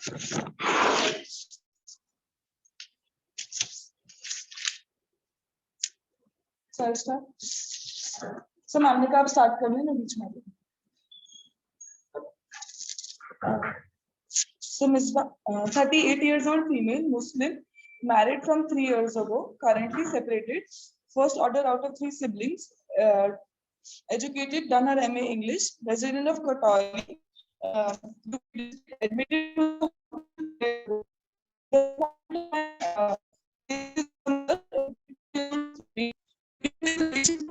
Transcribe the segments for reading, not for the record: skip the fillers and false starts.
So मैमने कहा आप start कर लेना बीच में. So Misbah, 38 years old female, Muslim, married from 3 years ago, currently separated, first order out of 3 siblings, educated, done her MA English, resident of Kotauli, admitted to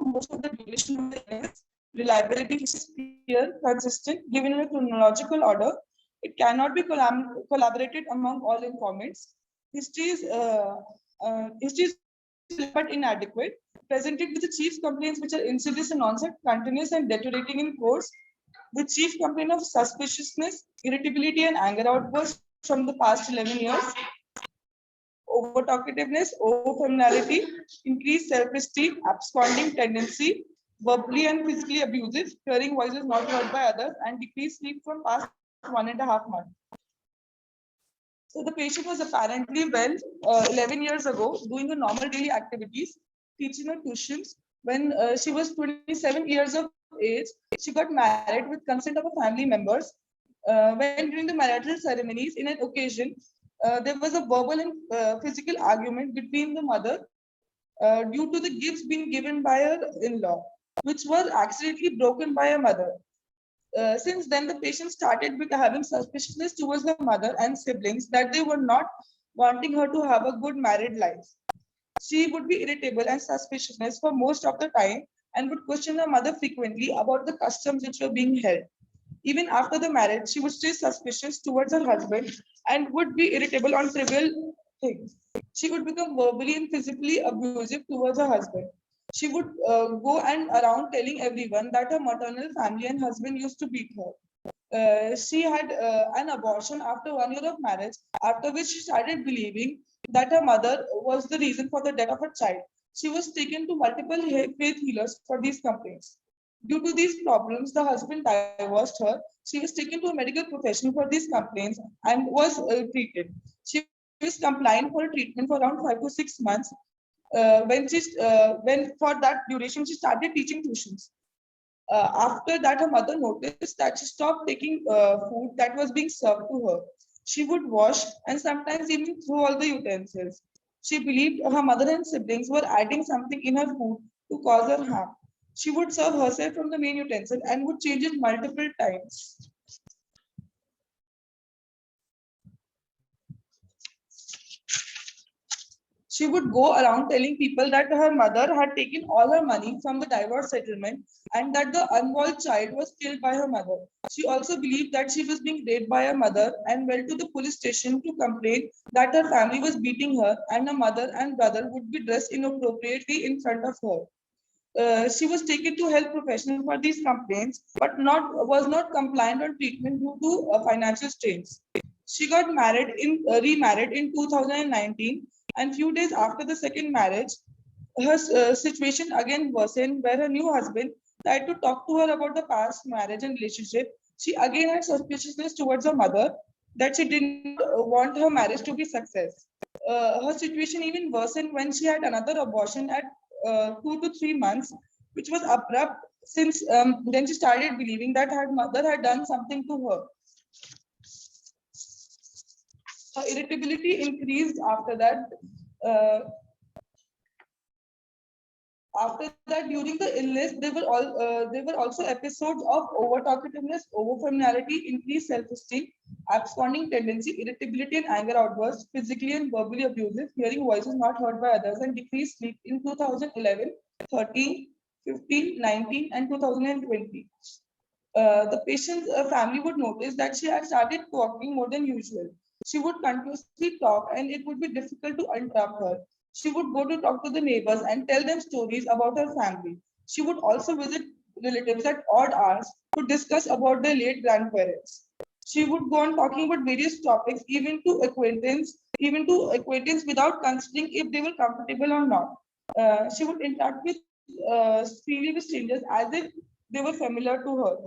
most of the duration of the illness, reliability is clear, consistent, given in a chronological order. It cannot be collaborated among all informants. History is but inadequate. Presented with the chief complaints which are insidious and onset, continuous and deteriorating in course. The chief complaint of suspiciousness, irritability, and anger outbursts from the past 11 years. Over-talkativeness, over-familiarity, increased self-esteem, absconding tendency, verbally and physically abusive, hearing voices not heard by others, and decreased sleep from past 1.5 months. So the patient was apparently well 11 years ago, doing a normal daily activities, teaching her tuitions. When she was 27 years of age, she got married with consent of her family members. When during the marital ceremonies, in an occasion, there was a verbal and physical argument between the mother due to the gifts being given by her in-law, which were accidentally broken by her mother. Since then, the patient started with having suspiciousness towards the mother and siblings that they were not wanting her to have a good married life. She would be irritable and suspicious for most of the time and would question her mother frequently about the customs which were being held. Even after the marriage, she would stay suspicious towards her husband and would be irritable on trivial things. She would become verbally and physically abusive towards her husband. She would go and around telling everyone that her maternal family and husband used to beat her. She had an abortion after 1 year of marriage, after which she started believing that her mother was the reason for the death of her child. She was taken to multiple faith healers for these complaints. Due to these problems, the husband divorced her. She was taken to a medical professional for these complaints and was treated. She was compliant for treatment for around 5 to 6 months. When for that duration she started teaching tuitions. After that, her mother noticed that she stopped taking food that was being served to her. She would wash and sometimes even throw all the utensils. She believed her mother and siblings were adding something in her food to cause her harm. She would serve herself from the main utensil and would change it multiple times. She would go around telling people that her mother had taken all her money from the divorce settlement and that the unborn child was killed by her mother. She also believed that she was being raped by her mother and went to the police station to complain that her family was beating her and her mother and brother would be dressed inappropriately in front of her. She was taken to health professional for these complaints, but was not compliant on treatment due to financial strains. She got remarried in 2019, and few days after the second marriage, her situation again worsened, where her new husband tried to talk to her about the past marriage and relationship. She again had suspiciousness towards her mother that she didn't want her marriage to be success. Her situation even worsened when she had another abortion at 2 to 3 months, which was abrupt since then she started believing that her mother had done something to her. Her irritability increased after that. Uh, After that, during the illness, there were also episodes of over talkativeness, over familiarity, increased self-esteem, absconding tendency, irritability and anger outbursts, physically and verbally abusive, hearing voices not heard by others, and decreased sleep in 2011, 13, 15, 19, and 2020. The patient's family would notice that she had started talking more than usual. She would continuously talk and it would be difficult to interrupt her. She would go to talk to the neighbors and tell them stories about her family. She would also visit relatives at odd hours to discuss about their late grandparents. She would go on talking about various topics, even to acquaintance without considering if they were comfortable or not. She would interact with freely with strangers as if they were familiar to her.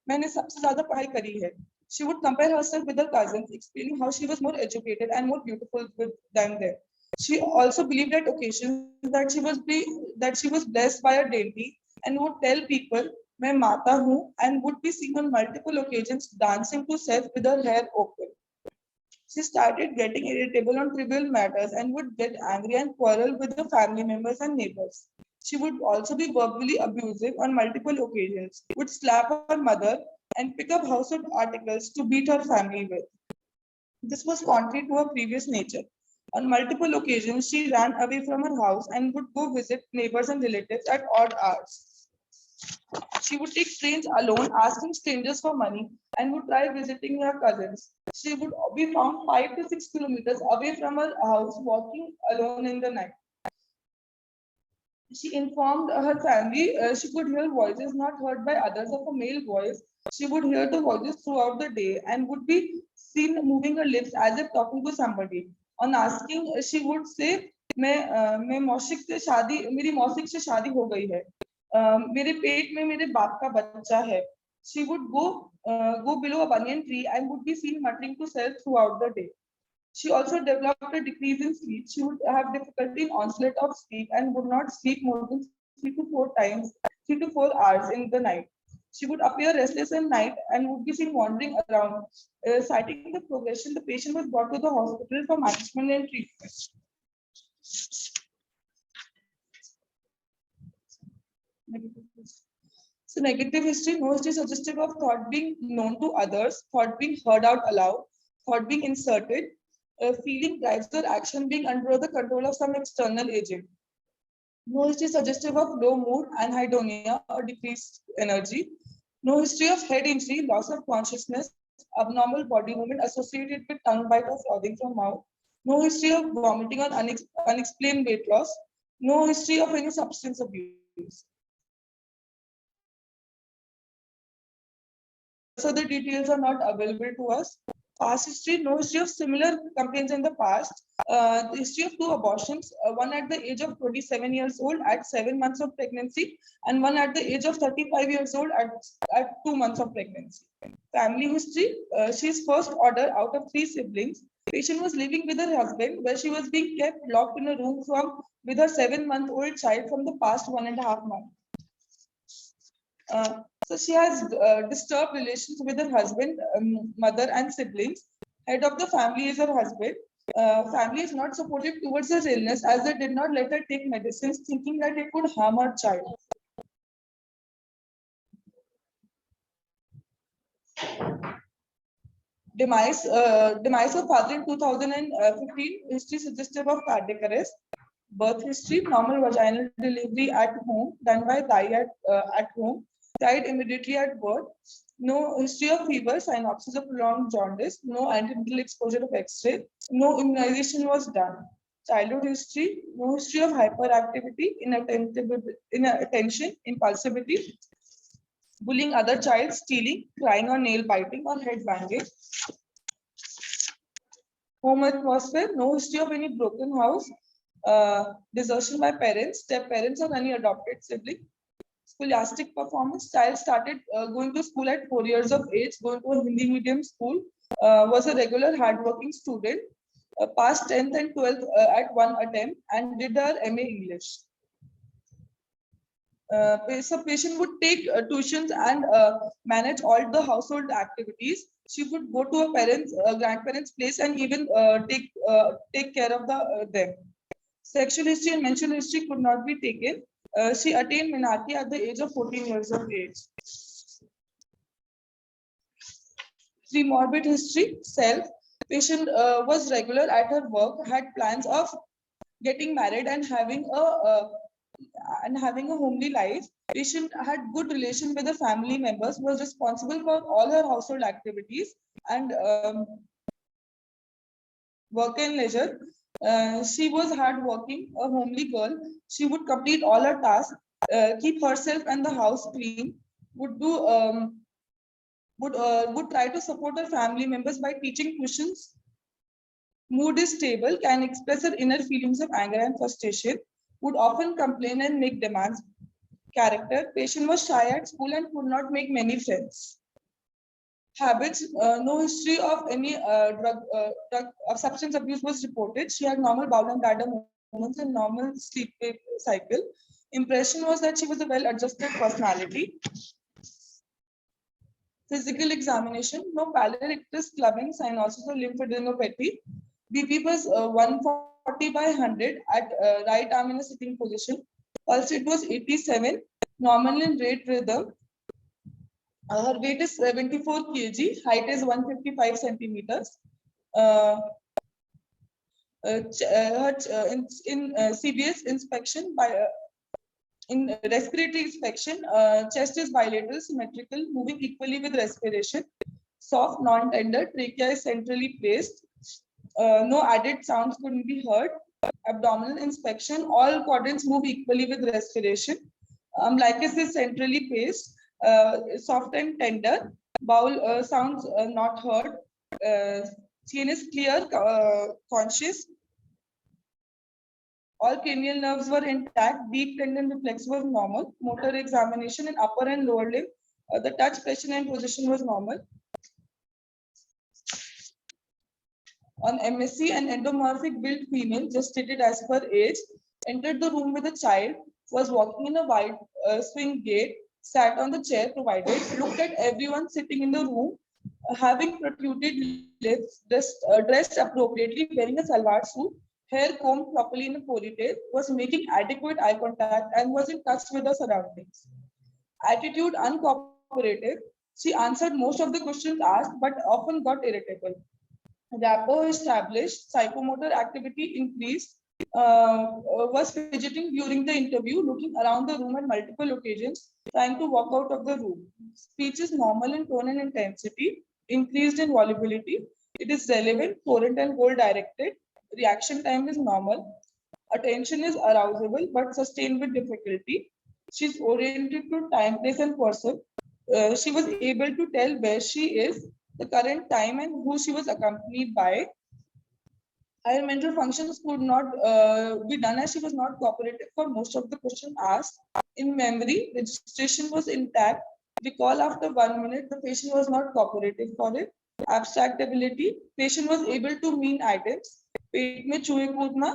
मैंने सबसे ज्यादा पढ़ाई करी है. She would compare herself with her cousins, explaining how she was more educated and more beautiful than them. She also believed at occasions that she was blessed by a deity and would tell people, "मैं माता हूँ," and would be seen on multiple occasions dancing to self with her hair open. She started getting irritable on trivial matters and would get angry and quarrel with the family members and neighbors. She would also be verbally abusive on multiple occasions, would slap her mother, and pick up household articles to beat her family with. This was contrary to her previous nature. On multiple occasions, she ran away from her house and would go visit neighbors and relatives at odd hours. She would take trains alone, asking strangers for money, and would try visiting her cousins. She would be found 5 to 6 kilometers away from her house, walking alone in the night. She informed her family she could hear voices not heard by others of a male voice. She would hear the voices throughout the day and would be seen moving her lips as if talking to somebody. On asking, she would say, मैं मौसिक से शादी मेरी मौसिक से शादी हो गई है. मेरे पेट में मेरे बाप का बच्चा है. She would go below a banyan tree and would be seen muttering to self throughout the day. She also developed a decrease in sleep. She would have difficulty in onset of sleep and would not sleep more than 3 to 4 hours in the night. She would appear restless at night and would be seen wandering around. Citing the progression, the patient was brought to the hospital for management and treatment. So negative history, no history suggestive of thought being known to others, thought being heard out aloud, thought being inserted, feeling drives or action being under the control of some external agent. No history suggestive of low mood, anhedonia, or decreased energy. No history of head injury, loss of consciousness, abnormal body movement associated with tongue bite or frothing from mouth. No history of vomiting or unexplained weight loss. No history of any substance abuse. So the details are not available to us. Past history, no history of similar complaints in the past. The history of 2 abortions, one at the age of 27 years old at 7 months of pregnancy, and one at the age of 35 years old at 2 months of pregnancy. Family history, she is first order out of 3 siblings. Patient was living with her husband, where she was being kept locked in a room with her 7-month-old child from the past 1.5 months. So she has disturbed relations with her husband, mother, and siblings. Head of the family is her husband. Family is not supportive towards her illness as they did not let her take medicines, thinking that it could harm her child. Demise of father in 2015. History suggestive of cardiac arrest. Birth history: normal vaginal delivery at home, done by Dai at home. Died immediately at birth. No history of fever, synopsis of prolonged jaundice. No antenatal exposure of X-ray. No immunization was done. Childhood history: no history of hyperactivity, inattention, impulsivity, bullying other child, stealing, crying or nail biting or head banging. Home atmosphere: no history of any broken house, desertion by parents, step parents, or any adopted sibling. Scholastic performance: child started going to school at 4 years of age, going to a Hindi medium school, was a regular hardworking student, passed 10th and 12th at one attempt, and did her MA English. So patient would take tuitions and manage all the household activities. She would go to her grandparents' place and even take care of them. Sexual history and menstrual history could not be taken. She attained menarche at the age of 14 years of age. Pre-morbid history: self. Patient was regular at her work, had plans of getting married and having a homely life. Patient had good relation with the family members, was responsible for all her household activities and work and leisure. She was hardworking, a homely girl. She would complete all her tasks, keep herself and the house clean, would try to support her family members by teaching tuitions. Mood is stable, can express her inner feelings of anger and frustration, would often complain and make demands. Character, patient was shy at school and could not make many friends. Habits, no history of any drug substance abuse was reported. She had normal bowel and bladder movements and normal sleep cycle. Impression was that she was a well-adjusted personality. Physical examination, no pallor, ictus, clubbing, cyanosis or lymphadenopathy. BP was 140 by 100 at right arm in a sitting position. Pulse rate was 87, normal in rate rhythm. Her weight is 74 kg, height is 155 centimeters. In CBS inspection by in respiratory inspection, chest is bilateral, symmetrical, moving equally with respiration. Soft, non-tender, trachea is centrally placed. No added sounds couldn't be heard. Abdominal inspection, all quadrants move equally with respiration. Umbilicus is centrally placed, soft and tender. Bowel sounds not heard. Chin is clear, conscious. All cranial nerves were intact. Deep tendon reflex was normal. Motor examination in upper and lower limb. The touch, pressure, and position was normal. On MSc, an endomorphic built female, just stated as per age, entered the room with a child, was walking in a wide swing gait, sat on the chair provided, looked at everyone sitting in the room, having protruded lips, dressed appropriately, wearing a salwar suit, hair combed properly in a ponytail, was making adequate eye contact and was in touch with the surroundings. Attitude uncooperative. She answered most of the questions asked, but often got irritable. Rapport established, psychomotor activity increased, was fidgeting during the interview, looking around the room at multiple occasions, trying to walk out of the room. Speech is normal in tone and intensity, increased in volubility. It is relevant, coherent, and goal directed. Reaction time is normal. Attention is arousable but sustained with difficulty. She's oriented to time, place, and person. She was able to tell where she is, the current time, and who she was accompanied by. Her mental functions could not be done as she was not cooperative for most of the questions asked. In memory, registration was intact. Recall after 1 minute, the patient was not cooperative for it. Abstract ability, patient was able to mean items. पेट में चूहे कूदना,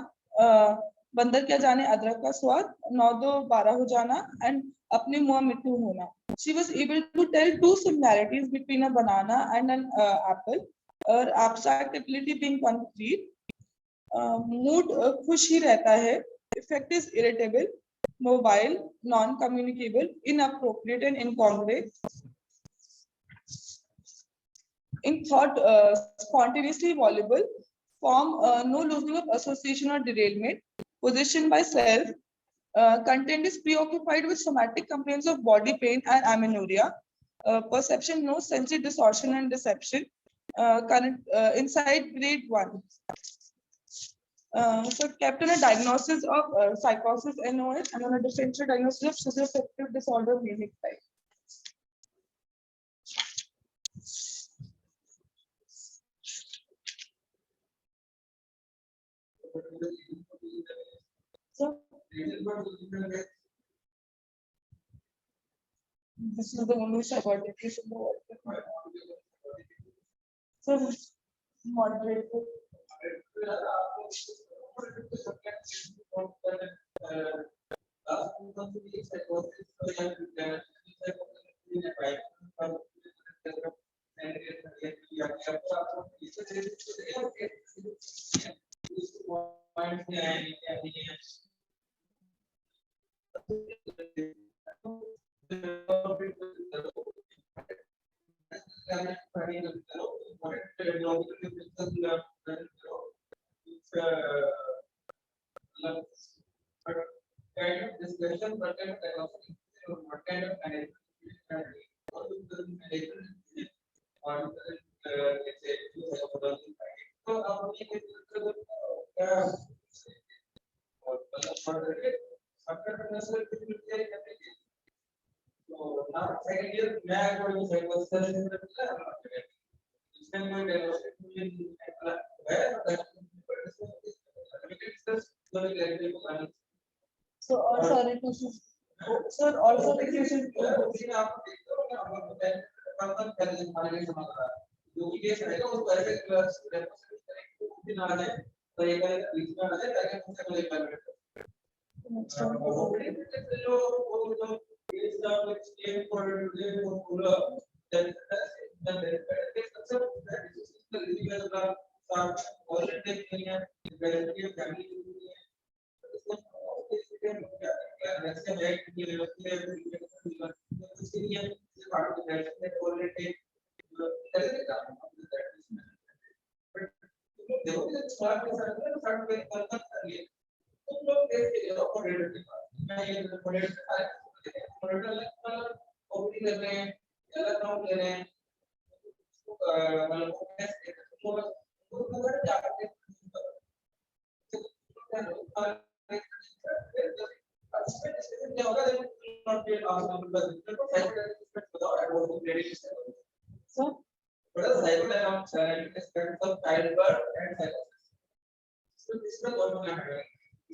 बंदर क्या जाने अदरक का स्वाद, 9-2-12 हो जाना, and अपने मुंह मिट्टू होना. She was able to tell two similarities between a banana and an apple. Her abstract ability being concrete. Mood खुश ही रहता है. Effect is irritable, mobile, non-communicable, inappropriate and incongruent. In thought, spontaneously voluble. Form, no losing of association or derailment. Position by self. Content is preoccupied with somatic complaints of body pain and amenorrhea. Perception, no sensory distortion and deception. Current inside grade 1. So kept on a diagnosis of psychosis NOS and on a differential diagnosis of schizoaffective disorder music type. So this is the only subordination in the world. So moderate. So also reduces. Sir, also reduces. जो भी case रहेगा उसको ऐसे represent करेंगे उस दिन आ जाए तो एक लिखना आ जाए ताकि हम उससे जो वो जो केस का स्टेट फॉर टुडे वो पूरा then there's some that is the legal some positive thing है very family इसको ऐसे है कि उसके लिए part of the already देखो कि स्टार्ट के साथ में स्टार्ट पे करना चाहिए तुम लोग कैसे ऑपरेटर के पास मैं ये ऑपरेटर ओपनिंग कर रहे हैं अलग काम ले रहे हैं मतलब कैसे तो अगर जाते क्या होगा नॉट बी आस्क्ड बताओ सो what is psychodynamic aspects of childbirth and psychosis? So this is what we are doing.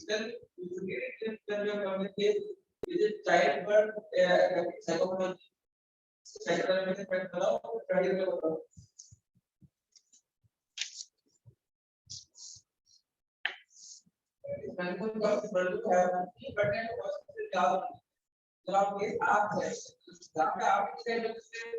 Then you get it when you are coming is it childbirth psychology? Psychodynamic aspects of childbirth. Mental possible to have but then possible job. Job is आप है. job का आप किसे लगते हैं?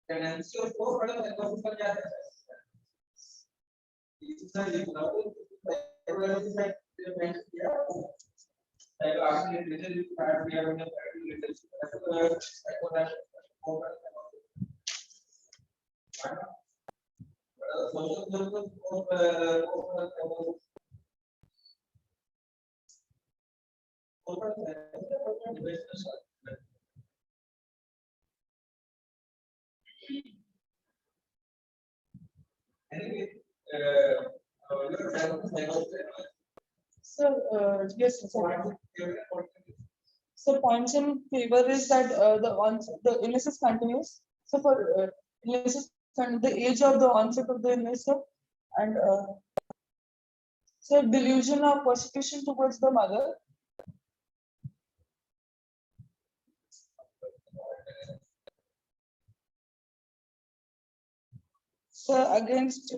Tendency of four बड़ा psychosis का क्या है? इसका ये बताओ psychology में डिफरेंस क्या है? आपने रिलेशन स्टार्ट किया मैंने relation psychology Sir, yes, sir. So points in favor is that the illness is continuous. So for illness is the age of the onset of the illness, sir, and so delusion or persecution towards the mother. So against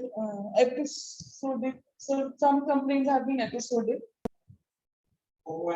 episodic, so some complaints have been episodic. So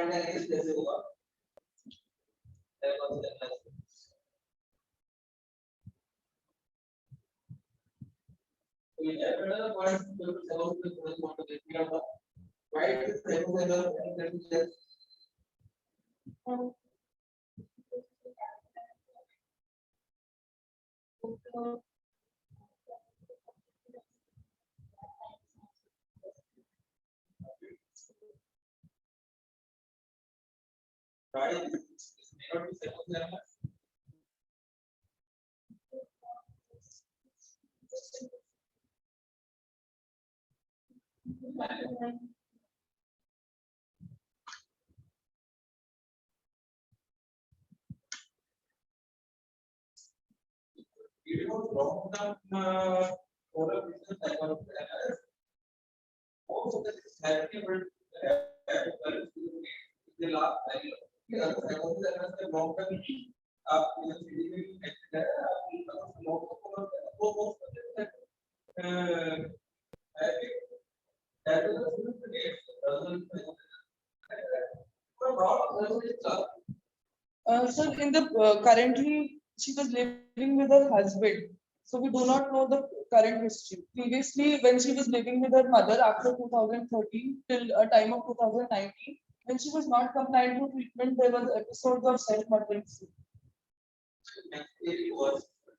in the currently she was living with her husband. So we do not know the current history. Previously, when she was living with her mother after 2013 till a time of 2019, when she was not compliant to treatment, there was episodes of self-murdering.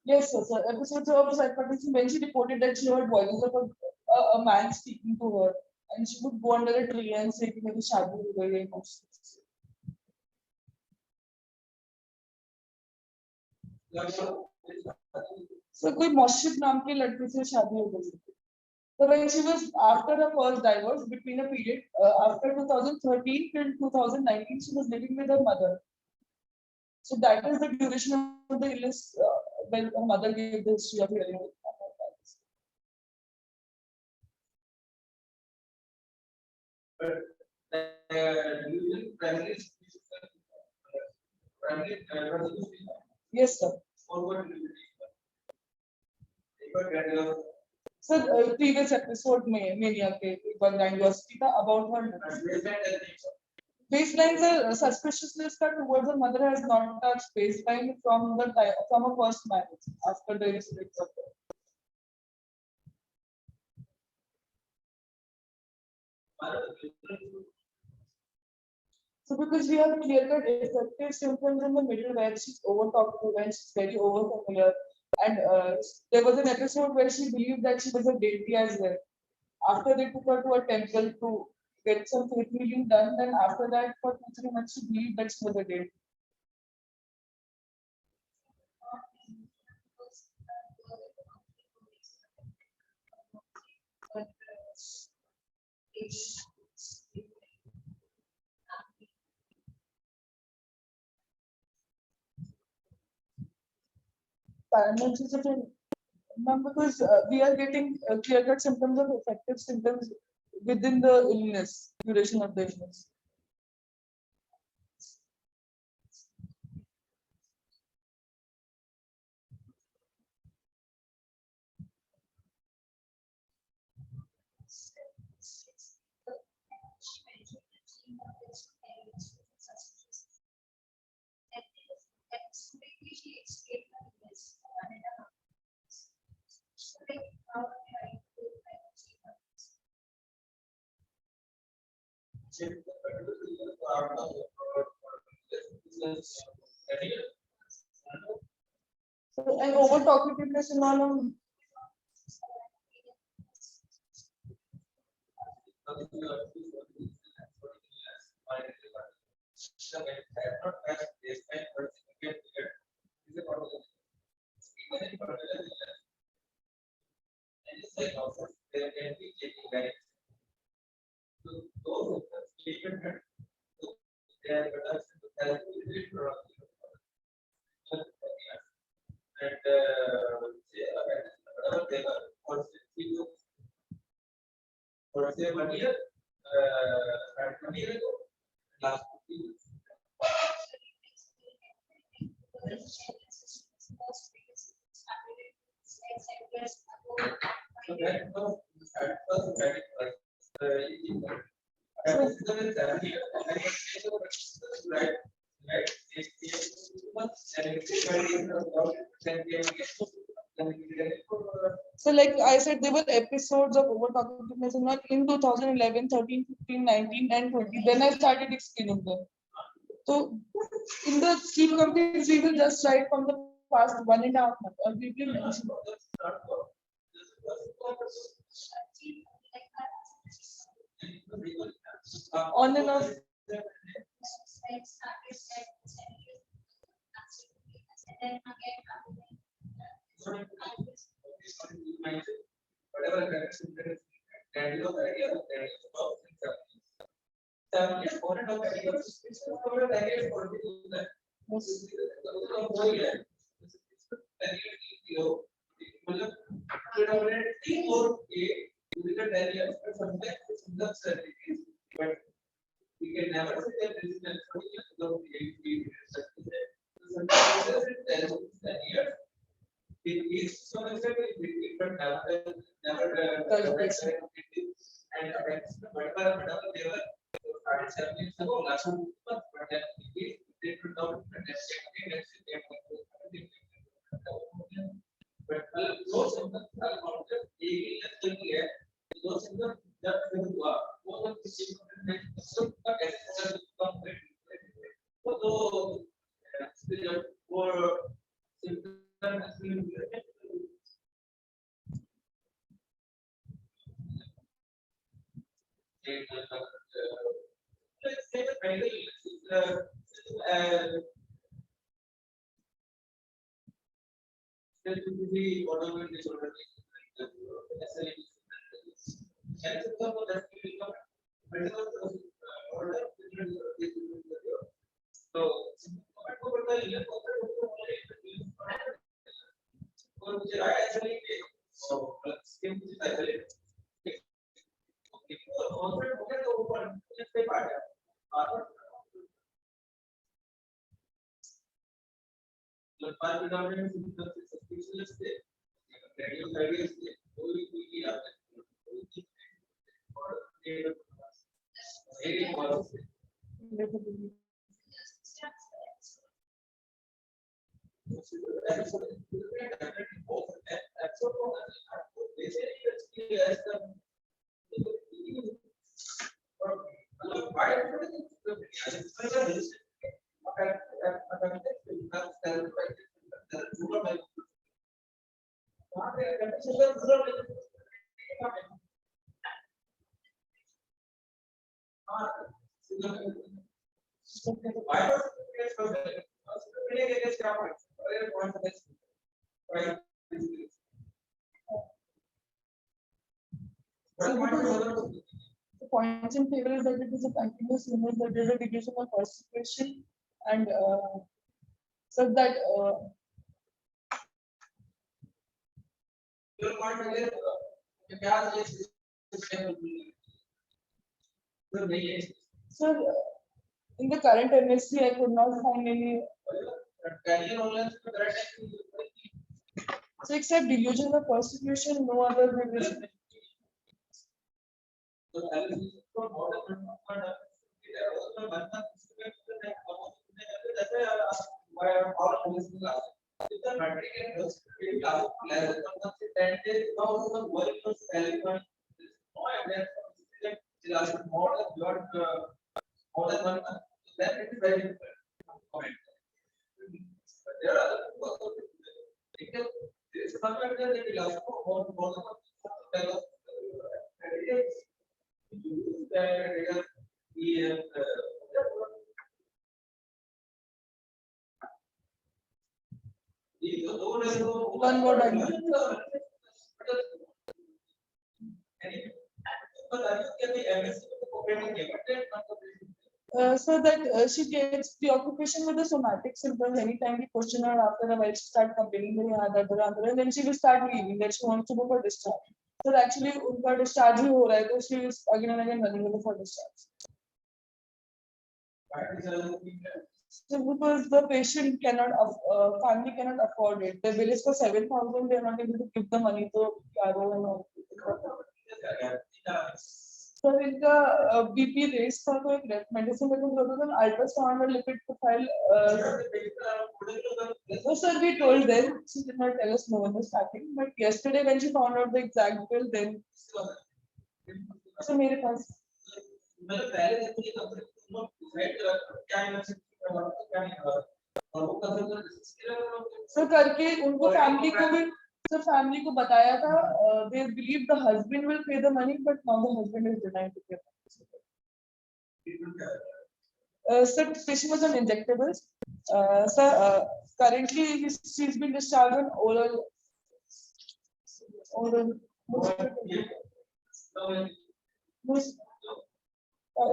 Yes, sir, sir. Episodes of self-murdering when she reported that she heard voices of a man speaking to her, and she would go under a tree and say कि मेरी शादी हो गई है कुछ. So कोई मौशिक नाम के लड़के से शादी हो गई. So when she was after her first divorce, between a period after 2013 till 2019, she was living with her mother. So that is the duration of the illness when her mother gave the history of hearing. Yes, sir. Sir, previous episode में mania के एक बार curiosity था about her. Baselines are suspiciousness that towards her mother has not touched baseline from her first marriage after the incident of her. So because we have clear-cut effective symptoms in the middle where she's over-talkative, when she's very over-familiar, and there was an episode where she believed that she was a deity as well. After they took her to a temple to get some faith healing done, then after that for 2-3 months she believed that she was a deity. Paranoid is because we are getting clear-cut symptoms of effective symptoms within the illness, duration of the illness. So, and over talkativeness and all. For say 1 year, 1 year ago, last 2 years. So that was at first very first. So like I said, there were episodes of over talkativeness in 2011, 13, 15, 19, and 20. Then I started explaining them. So in the scheme complaints, we will just write from the past 1.5 months, or we will mention on and off. Whatever correction there is, and you know the idea of there is about 7 years, 4 and a half years, it's over 10 years for me to do that. Most is the 4 years. 10 years, you know, मतलब 3 4 within 10 years, but sometimes it's not certain, but we can never say that this is an 40 years without the sometimes it's 10 years. It is so much that it but never and whatever they were started 7 years ago, last month, but then they put out the next but those symptoms are not just those symptoms that हुआ वो तो किसी को का कैसे तो जब वो let's say the medical specifically autoimmune disorder, SLE, and so that will become medical order. So, so let's give this isolate. Okay, also open just a part. The part predominant symptoms is suspicious state. Radio cardiac state. Only quickly after. Area causes it. The points in favor is that it is a continuous illness, that there is a degree of constipation, and so that Your point is sir, in the current MSc, I could not find any. So except delusion of persecution, no other reason. More than 1 month, then it is very difficult. Comment. But there are other people also. Because there is some evidence that it lasts for more than 1 month. And it is used that it is One more time. So that she gets preoccupation with the somatic symptoms anytime we question her after a while, she start complaining and then she will start leaving that she wants to go for discharge. So actually, unka discharge hi ho raha hai, so she is again and again running away for discharge. So because the patient cannot, family cannot afford it. The bill is for 7,000. They are not able to give the money to Caro and all. So in the BP raised for the medicine, ultrasound or lipid profile. No, sir, we told them. She did not tell us no in the starting. But yesterday, when she found out the exact bill, then. So, mere paas. So करके उनको family को भी sir family को बताया था they believe the husband will pay the money but now the husband is denying to pay. Sir, patient was on injectables. Sir, currently she's been discharged on oral.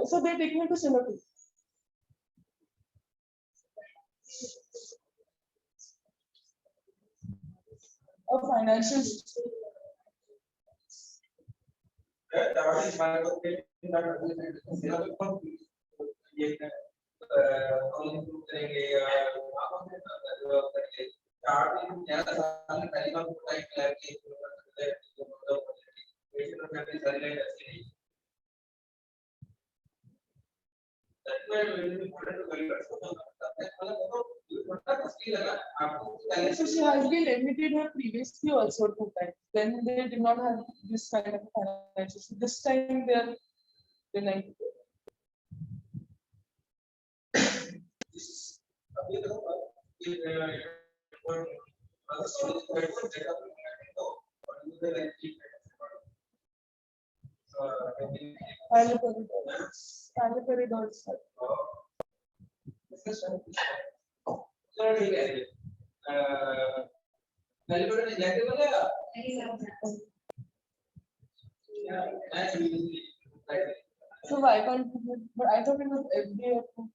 So they're taking it to Singapore. A financial. So she has been admitted her previously also 2 times. Then they did not have this kind of financial. So this time they are denying. Paliperidol, sir. चलो ठीक है calculator injectable है So why can't you do it? But I thought it was FDA approved.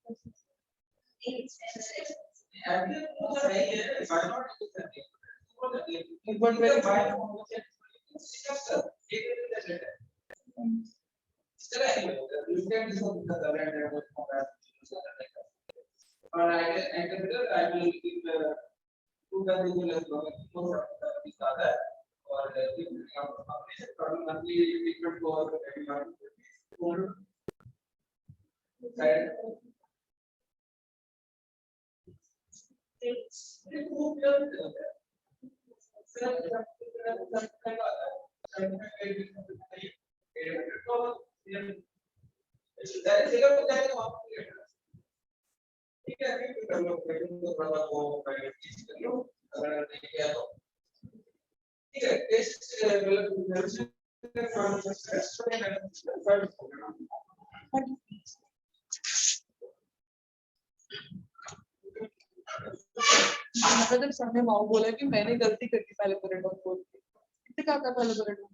But very Or I will give two values this other or combination probably monthly treatment for everyone. Right. ठीक है अभी हम लोग थोड़ा वो private कर लो अगर नहीं किया तो ठीक है टेस्ट जब सामने माँ बोला कि मैंने गलती कर दी पहले परेडोन बोल के कितने का था पहले परेडोन